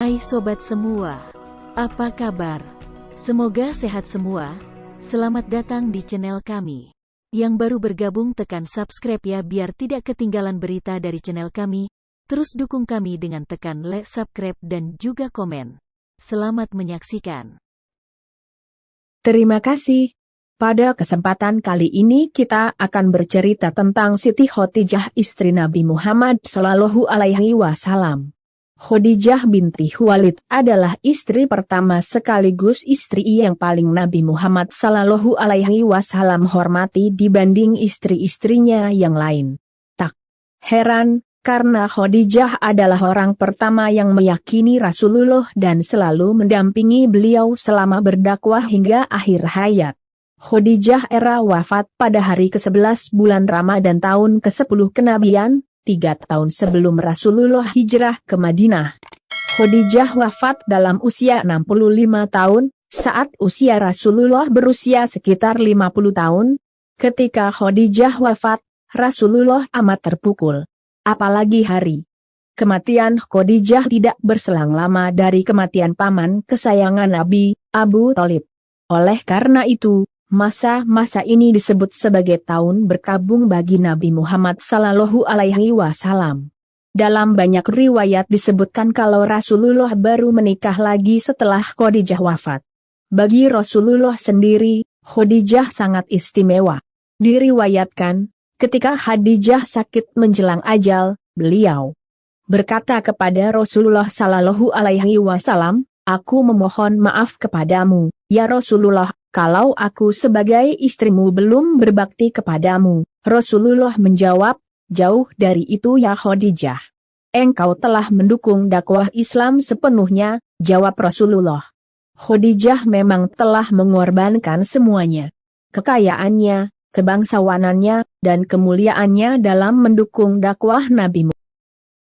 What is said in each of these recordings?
Hai sobat semua, apa kabar? Semoga sehat semua. Selamat datang di channel kami. Yang baru bergabung tekan subscribe ya biar tidak ketinggalan berita dari channel kami. Terus dukung kami dengan tekan like, subscribe dan juga komen. Selamat menyaksikan. Terima kasih. Pada kesempatan kali ini kita akan bercerita tentang Siti Khadijah istri Nabi Muhammad Shallallahu Alaihi Wasallam. Khadijah binti Khuwailid adalah istri pertama sekaligus istri yang paling Nabi Muhammad Shallallahu Alaihi Wasallam hormati dibanding istri-istrinya yang lain. Tak heran, karena Khadijah adalah orang pertama yang meyakini Rasulullah dan selalu mendampingi beliau selama berdakwah hingga akhir hayat. Khadijah era wafat pada hari ke-11 bulan Ramadan tahun ke-10 kenabian, 3 tahun sebelum Rasulullah hijrah ke Madinah. Khadijah wafat dalam usia 65 tahun, saat usia Rasulullah berusia sekitar 50 tahun. Ketika Khadijah wafat, Rasulullah amat terpukul. Apalagi hari kematian Khadijah tidak berselang lama dari kematian paman kesayangan Nabi, Abu Thalib. Oleh karena itu, masa-masa ini disebut sebagai tahun berkabung bagi Nabi Muhammad Sallallahu Alaihi Wasallam. Dalam banyak riwayat disebutkan kalau Rasulullah baru menikah lagi setelah Khadijah wafat. Bagi Rasulullah sendiri, Khadijah sangat istimewa. Diriwayatkan, ketika Khadijah sakit menjelang ajal, beliau berkata kepada Rasulullah Sallallahu Alaihi Wasallam, "Aku memohon maaf kepadamu, ya Rasulullah, kalau aku sebagai istrimu belum berbakti kepadamu." Rasulullah menjawab, "Jauh dari itu ya Khadijah. Engkau telah mendukung dakwah Islam sepenuhnya," jawab Rasulullah. Khadijah memang telah mengorbankan semuanya. Kekayaannya, kebangsawanannya, dan kemuliaannya dalam mendukung dakwah Nabi.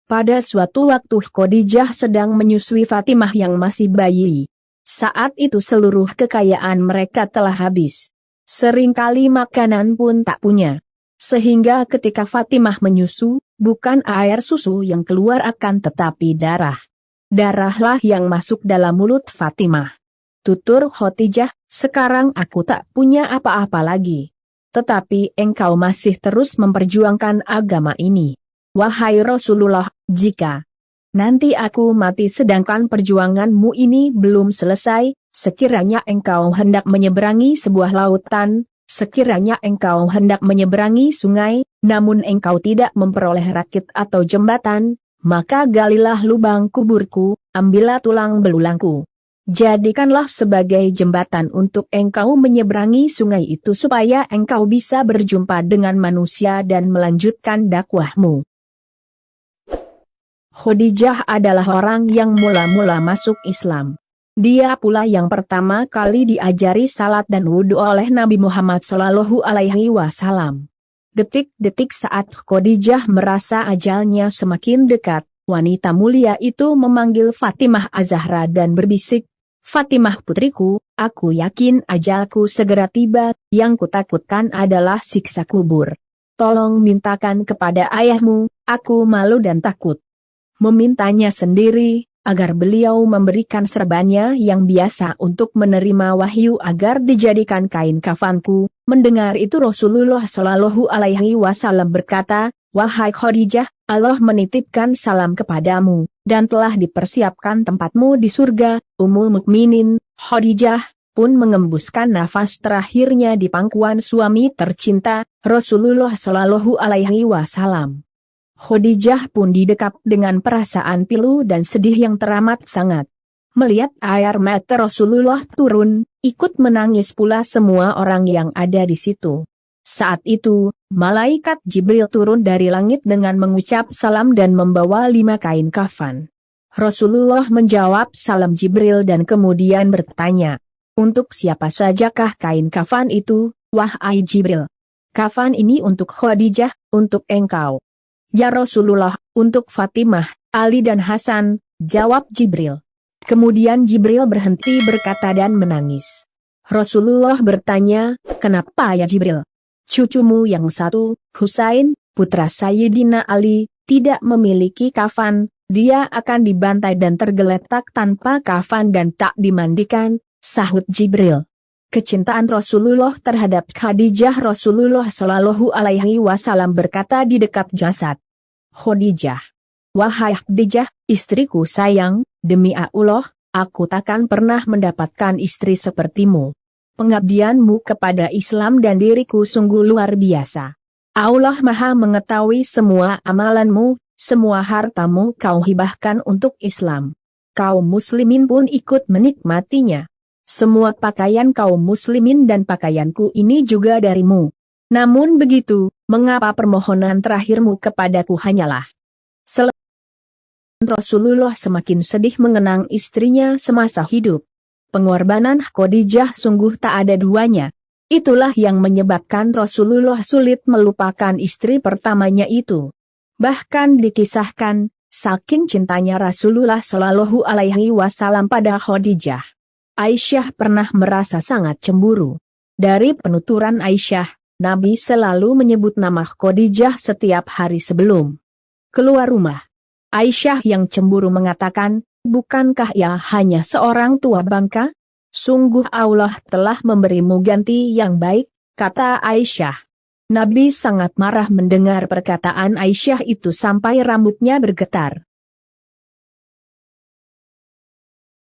Pada suatu waktu Khadijah sedang menyusui Fatimah yang masih bayi. Saat itu seluruh kekayaan mereka telah habis. Seringkali makanan pun tak punya. Sehingga ketika Fatimah menyusu, bukan air susu yang keluar akan tetapi darah. Darahlah yang masuk dalam mulut Fatimah. Tutur Khadijah, "Sekarang aku tak punya apa-apa lagi. Tetapi engkau masih terus memperjuangkan agama ini. Wahai Rasulullah, jika nanti aku mati sedangkan perjuanganmu ini belum selesai, sekiranya engkau hendak menyeberangi sebuah lautan, sekiranya engkau hendak menyeberangi sungai, namun engkau tidak memperoleh rakit atau jembatan, maka galilah lubang kuburku, ambillah tulang belulangku. Jadikanlah sebagai jembatan untuk engkau menyeberangi sungai itu supaya engkau bisa berjumpa dengan manusia dan melanjutkan dakwahmu." Khadijah adalah orang yang mula-mula masuk Islam. Dia pula yang pertama kali diajari salat dan wudhu oleh Nabi Muhammad Shallallahu Alaihi Wasallam. Detik-detik saat Khadijah merasa ajalnya semakin dekat, wanita mulia itu memanggil Fatimah Az-Zahra dan berbisik, "Fatimah putriku, aku yakin ajalku segera tiba, yang kutakutkan adalah siksa kubur. Tolong mintakan kepada ayahmu, aku malu dan takut." Memintanya sendiri, agar beliau memberikan serbannya yang biasa untuk menerima wahyu agar dijadikan kain kafanku. Mendengar itu Rasulullah Shallallahu Alaihi Wasallam berkata, "Wahai Khadijah, Allah menitipkan salam kepadamu, dan telah dipersiapkan tempatmu di surga." Ummul Mukminin, Khadijah, pun mengembuskan nafas terakhirnya di pangkuan suami tercinta, Rasulullah Shallallahu Alaihi Wasallam. Khadijah pun didekap dengan perasaan pilu dan sedih yang teramat sangat. Melihat air mata Rasulullah turun, ikut menangis pula semua orang yang ada di situ. Saat itu, malaikat Jibril turun dari langit dengan mengucap salam dan membawa 5 kain kafan. Rasulullah menjawab salam Jibril dan kemudian bertanya, "Untuk siapa sajakah kain kafan itu, wahai Jibril?" "Kafan ini untuk Khadijah, untuk engkau." "Ya Rasulullah, untuk Fatimah, Ali dan Hasan," jawab Jibril. Kemudian Jibril berhenti berkata dan menangis. Rasulullah bertanya, "Kenapa ya Jibril? Cucumu yang satu, Husain, putra Sayyidina Ali, tidak memiliki kafan, Dia akan dibantai dan tergeletak tanpa kafan dan tak dimandikan, sahut Jibril. Kecintaan Rasulullah terhadap Khadijah. Rasulullah Shallallahu Alaihi Wasallam berkata di dekat jasad Khadijah, "Wahai Khadijah, istriku sayang, demi Allah, aku takkan pernah mendapatkan istri sepertimu. Pengabdianmu kepada Islam dan diriku sungguh luar biasa. Allah Maha mengetahui semua amalanmu, semua hartamu kau hibahkan untuk Islam. Kaum muslimin pun ikut menikmatinya. Semua pakaian kaum muslimin dan pakaianku ini juga darimu. Namun begitu, mengapa permohonan terakhirmu kepadaku hanyalah?" Rasulullah semakin sedih mengenang istrinya semasa hidup. Pengorbanan Khadijah sungguh tak ada duanya. Itulah yang menyebabkan Rasulullah sulit melupakan istri pertamanya itu. Bahkan dikisahkan, saking cintanya Rasulullah Shallallahu Alaihi Wasallam pada Khadijah, Aisyah pernah merasa sangat cemburu. Dari penuturan Aisyah, Nabi selalu menyebut nama Khadijah setiap hari sebelum keluar rumah. Aisyah yang cemburu mengatakan, "Bukankah ia hanya seorang tua bangka? Sungguh Allah telah memberimu ganti yang baik," kata Aisyah. Nabi sangat marah mendengar perkataan Aisyah itu sampai rambutnya bergetar.